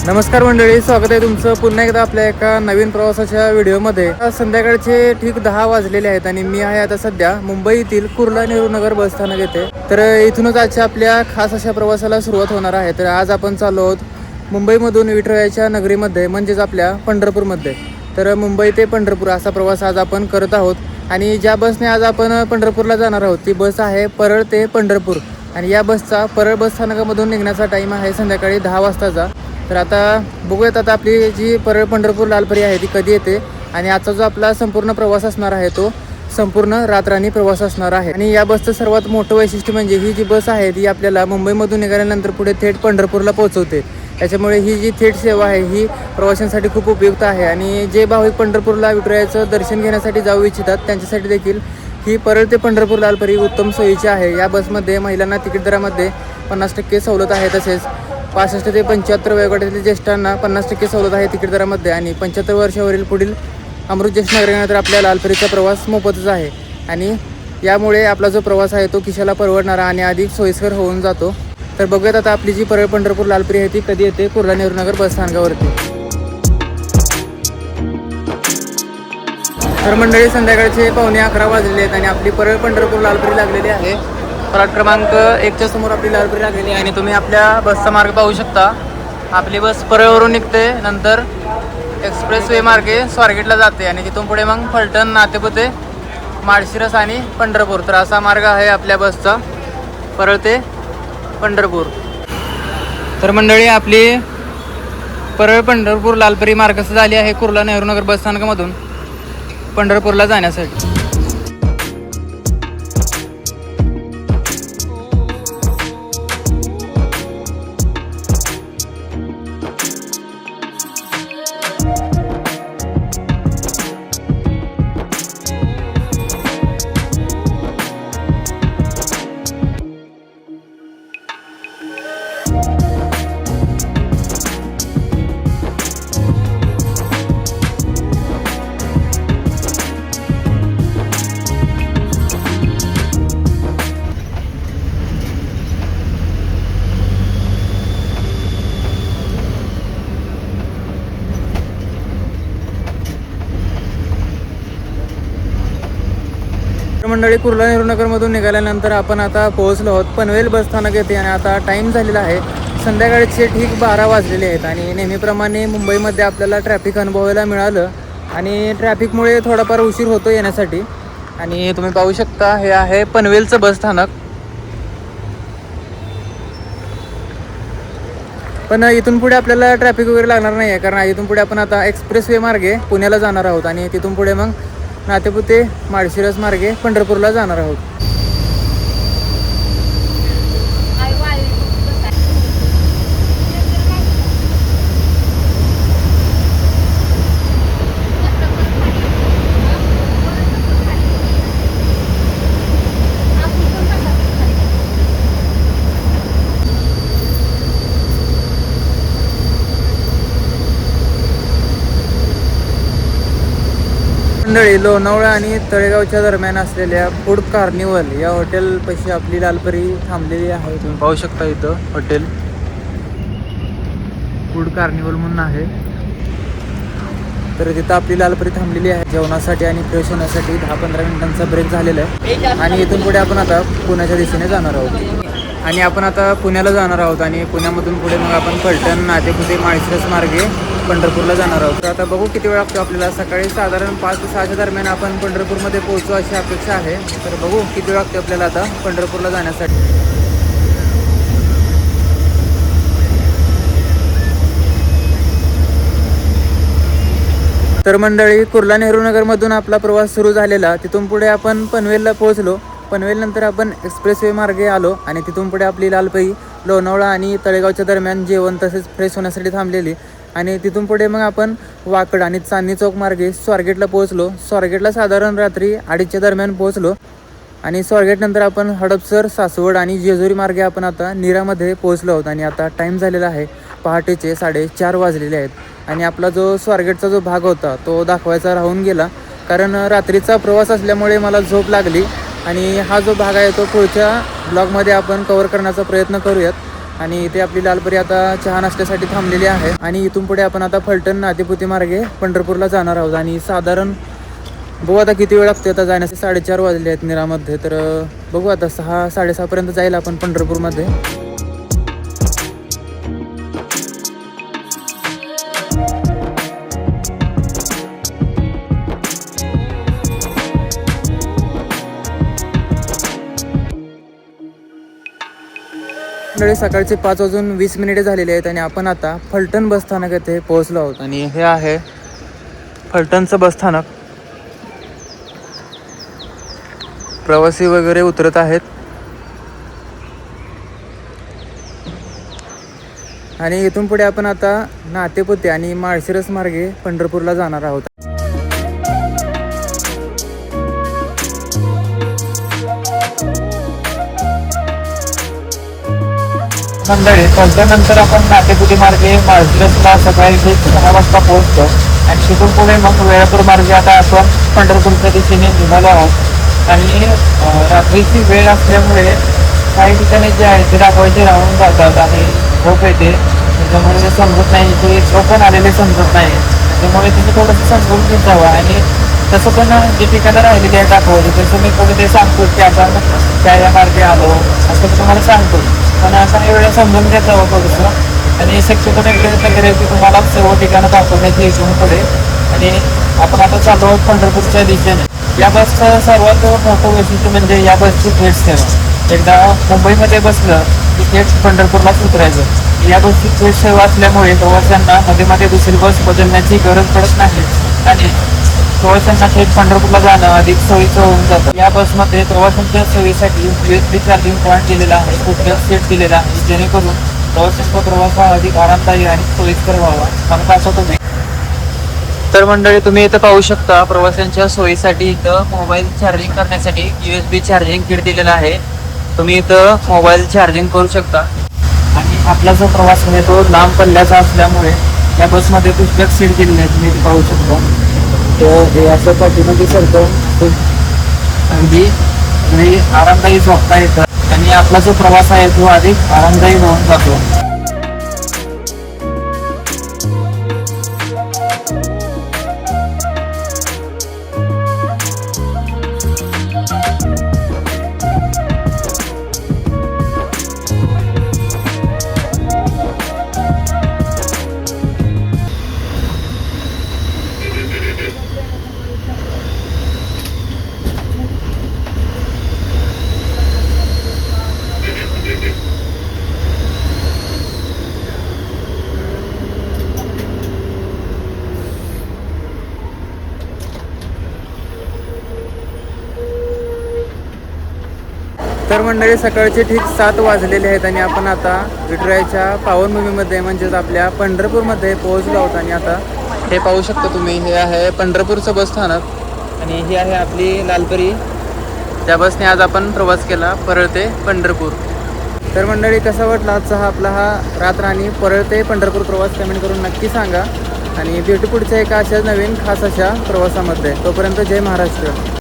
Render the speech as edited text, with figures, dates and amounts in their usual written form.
नमस्कार मंडळी, स्वागत आहे तुमचं पुन्हा एकदा आपल्या एका नवीन प्रवासाच्या व्हिडिओमध्ये. संध्याकाळचे ठीक 10 वाजलेले आहेत आणि मी आहे आता सध्या मुंबईतील कुर्ला नेहरू नगर बसस्थानक येथे. तर इथूनच आजच्या आपल्या खास अशा प्रवासाला सुरुवात होणार आहे. तर आज आपण चाललो आहोत मुंबईमधून विठुरायाच्या नगरीमध्ये, म्हणजेच आपल्या पंढरपूरमध्ये. तर मुंबई ते पंढरपूर असा प्रवास आज आपण करत आहोत. आणि ज्या बसने आज आपण पंढरपूरला जाणार आहोत ती बस आहे परळ ते पंढरपूर. आणि या बसचा परळ बस स्थानकामधून निघण्याचा टाईम आहे संध्याकाळी 10 वाजताचा. तर आता बघूयात आता आपली जी परळ पंढरपूर लालपरी आहे ती कधी येते. आणि आजचा जो आपला संपूर्ण प्रवास असणार आहे तो संपूर्ण रात्रराणी प्रवास असणार आहे. आणि या बसचं सर्वात मोठं वैशिष्ट्य म्हणजे ही जी बस आहे ती आपल्याला मुंबईमधून निघाल्यानंतर पुढे थेट पंढरपूरला पोहोचवते. त्याच्यामुळे ही जी थेट सेवा आहे ही प्रवाशांसाठी खूप उपयुक्त आहे. आणि जे भाविक पंढरपूरला विठुरायाचं दर्शन घेण्यासाठी जाऊ इच्छितात त्यांच्यासाठी देखील ही परळ ते पंढरपूर लालपरी उत्तम सोयीची आहे. या बसमध्ये महिलांना तिकीट दरामध्ये 50% सवलत आहे. तसेच 65 ते 75 वयोगटातील ज्येष्ठांना 50% सवलत आहे तिकीट दरामध्ये. आणि 75 वर्षावरील पुढील अमृत ज्येष्ठ नागरिकांना आपल्या लालपरीचा प्रवास मोफतच आहे. आणि यामुळे आपला जो प्रवास आहे तो खिशाला परवडणारा आणि अधिक सोयीस्कर होऊन जातो. तर बघूयात आता आपली जी परळ पंढरपूर लालपरी आहे ती कधी येते कुर्ला नेहरू नगर बसस्थानकावरती. तर मंडळी, संध्याकाळचे 11:15 वाजलेले आहेत आणि आपली परळ पंढरपूर लालपरी लागलेली आहे. प्लॉट क्रमांक 1च्या समोर आपली लालपरी लागलेली आहे. आणि तुम्ही आपल्या बसचा मार्ग पाहू शकता. आपली बस परळवरून निघते, नंतर एक्सप्रेस वे मार्गे स्वारगेटला जाते आणि तिथून पुढे मग फलटण, नातेपुते, माळशिरस आणि पंढरपूर. तर असा मार्ग आहे आपल्या बसचा परळ ते पंढरपूर. तर मंडळी, आपली परळ पंढरपूर लालपरी मार्गस्थ झाली आहे कुर्ला नेहरू नगर बसस्थानकामधून पंढरपूरला जाण्यासाठी. मंडळी, कुर्ला नेहरू नगरमधून निघाल्यानंतर आपण आता पोहोचलो आहोत पनवेल बसस्थानक येते. आणि आता टाईम झालेला आहे संध्याकाळचे ठीक 12 वाजलेले आहेत. आणि नेहमीप्रमाणे मुंबईमध्ये आपल्याला ट्रॅफिक अनुभवायला मिळालं आणि ट्रॅफिकमुळे थोडाफार उशीर होतो येण्यासाठी. आणि तुम्ही पाहू शकता हे आहे पनवेलचं बसस्थानक. पण इथून पुढे आपल्याला ट्रॅफिक वगैरे लागणार नाही आहे, कारण इथून पुढे आपण आता एक्सप्रेस वे मार्गे पुण्याला जाणार आहोत आणि तिथून पुढे मग नातेपुते, माळशिरस मार्गे पंढरपूरला जाणार आहोत. मंडळी, लोणावळा आणि तळेगावच्या दरम्यान असलेल्या फूड कार्निवल या हॉटेल पैसे आपली लालपरी थांबलेली आहे. तुम्ही पाहू शकता इथं हॉटेल फूड कार्निवल म्हणून आहे. तर तिथं आपली लालपरी थांबलेली आहे जेवणासाठी आणि फ्रेश होण्यासाठी. 10-15 मिनिटांचा ब्रेक झालेला आहे. आणि इथून पुढे आपण आता पुण्याच्या दिशेने जाणार आहोत. आणि आपण आता पुण्याला जाणार आहोत आणि पुण्यामधून पुढे मग आपण फलटण, नातेपुते, माळशिरस मार्गे पंढरपूरला जाणार आहोत. तर आता बघू किती वेळ लागतो आपल्याला. सकाळी साधारण 5 ते 6च्या दरम्यान आपण पंढरपूरमध्ये पोहोचू अशी अपेक्षा आहे. तर बघू किती वेळ लागतो आपल्याला आता पंढरपूरला जाण्यासाठी. तर मंडळी, कुर्ला नेहरू नगरमधून आपला प्रवास सुरू झालेला. तिथून पुढे आपण पनवेलला पोहोचलो. पनवेलनंतर आपण एक्सप्रेस वे मार्गे आलो आणि तिथून पुढे आपली लालपरी लोणावळा आणि तळेगावच्या दरम्यान जेवण तसेच फ्रेश होण्यासाठी थांबलेली. आणि तिथून पुढे मग आपण वाकड आणि चांदणी चौक मार्गे स्वारगेटला पोहोचलो. स्वारगेटला साधारण रात्री 2:30च्या दरम्यान पोहोचलो. आणि स्वारगेटनंतर आपण हडपसर, सासवड आणि जेजुरी मार्गे आपण आता नीरामध्ये पोहोचलो आहोत. आणि आता टाईम झालेला आहे पहाटेचे 4:30 वाजलेले आहेत. आणि आपला जो स्वारगेटचा जो भाग होता तो दाखवायचा राहून गेला, कारण रात्रीचा प्रवास असल्यामुळे मला झोप लागली. आणि हा जो भाग आहे तो पुढच्या ब्लॉगमध्ये आपण कव्हर करण्याचा प्रयत्न करूयात. आणि इथे आपली लालपरी आता चहा नाश्त्यासाठी थांबलेली आहे. आणि इथून पुढे आपण आता फलटण नातेपुते मार्गे पंढरपूरला जाणार आहोत. आणि साधारण बघू आता किती वेळ लागतो. आता जाण्याचे 4:30 वाजले आहेत निरामध्ये. तर बघू आता 6-6:30पर्यंत जाईल आपण पंढरपूरमध्ये. सकाळचे 5:20 झालेले आहेत आणि आपण आता फलटण बसस्थानक येथे पोहोचलो आहोत. आणि हे आहे फलटणचं बसस्थानक. प्रवासी वगैरे उतरत आहेत. आणि इथून पुढे आपण आता नातेपुते आणि माळशिरस मार्गे पंढरपूरला जाणार आहोत. मंडळी फलटणनंतर आपण नातेपुते मार्गे माळशिरसला सकाळी 6 वाजता पोहोचतो. आणि तिथून पुढे मग वेळापूर मार्गे आता आपण पंढरपूरच्या दिशेने निघालो आहोत. आणि रात्रीची वेळ असल्यामुळे काही ठिकाणी जे आहे ते दाखवायचे राहून जातात आणि झोप येते. त्याच्यामुळे ते समजत नाही, ते पण आलेले समजत नाही. त्यामुळे तुम्ही थोडंसं समजून घेत जावं. आणि तसं पण जे ठिकाणं राहिलेली आहे दाखवायचे तसं मी थोडं ते सांगतो की आपण त्या मार्गे आलो असं तुम्हाला सांगतो. पण असा वेळेला समजून घेत जावं थोडंसं. आणि शक्यतो प्रयत्न करेल की तुम्हाला सर्व ठिकाणं दाखवण्याची इथून पुढे. आणि आपण आता चालू आहोत पंढरपूरच्या दिशेने. या बसचं सर्वात मोठं वैशिष्ट्य म्हणजे या बसची थेट सेवा. एकदा मुंबईमध्ये बसलं की थेट पंढरपूरलाच उतरायचं. या बसची थेट सेवा असल्यामुळे प्रवाशांना मध्ये मध्ये दुसरी बस बदलण्याची गरज पडत नाही. आणि प्रवाशांना थेट पंढरपूरला जाणं अधिक सोयीचं होऊन जातं. या बसमध्ये प्रवाशांच्या सोयीसाठी USB चार्जिंग पॉईंट दिलेला आहे, कुठल्या सीट दिलेला आहे, जेणेकरून प्रवाशांचा प्रवास हा अधिक आरामदायी आणि सोयीस्कर व्हावा. म्हणता असं तुम्ही तर मंडळी तुम्ही इथं पाहू शकता प्रवाशांच्या सोयीसाठी इथं मोबाईल चार्जिंग करण्यासाठी USB चार्जिंग किट दिलेला आहे. तुम्ही इथं मोबाईल चार्जिंग करू शकता. आणि आपला जो प्रवास आहे तो लांब पल्ल्याचा असल्यामुळे या बसमध्ये पुस्तक सीट दिलेले आहेत, तुम्ही पाहू शकता. तर हे असं पाठीमध्ये सरकं अगदी आरामदायी झोपता येतं. आणि आपला जो प्रवास आहे तो अधिक आरामदायी होऊन जातो. तर मंडळी सकाळचे ठीक 7 वाजलेले आहेत आणि आपण आता विठुरायाच्या पावनभूमीमध्ये म्हणजेच आपल्या पंढरपूरमध्ये पोहोचलो आहोत. आणि आता हे पाहू शकता तुम्ही, हे आहे पंढरपूरचं बसस्थानक आणि ही आहे आपली लालपरी. त्या बसने आज आपण प्रवास केला परळ ते पंढरपूर. तर मंडळी कसा वाटला आजचा हा रात्र आणि परळ ते पंढरपूर प्रवास कमेंट करून नक्की सांगा. आणि भेटू पुढच्या एका अशा नवीन खास अशा प्रवासामध्ये. तोपर्यंत जय महाराष्ट्र.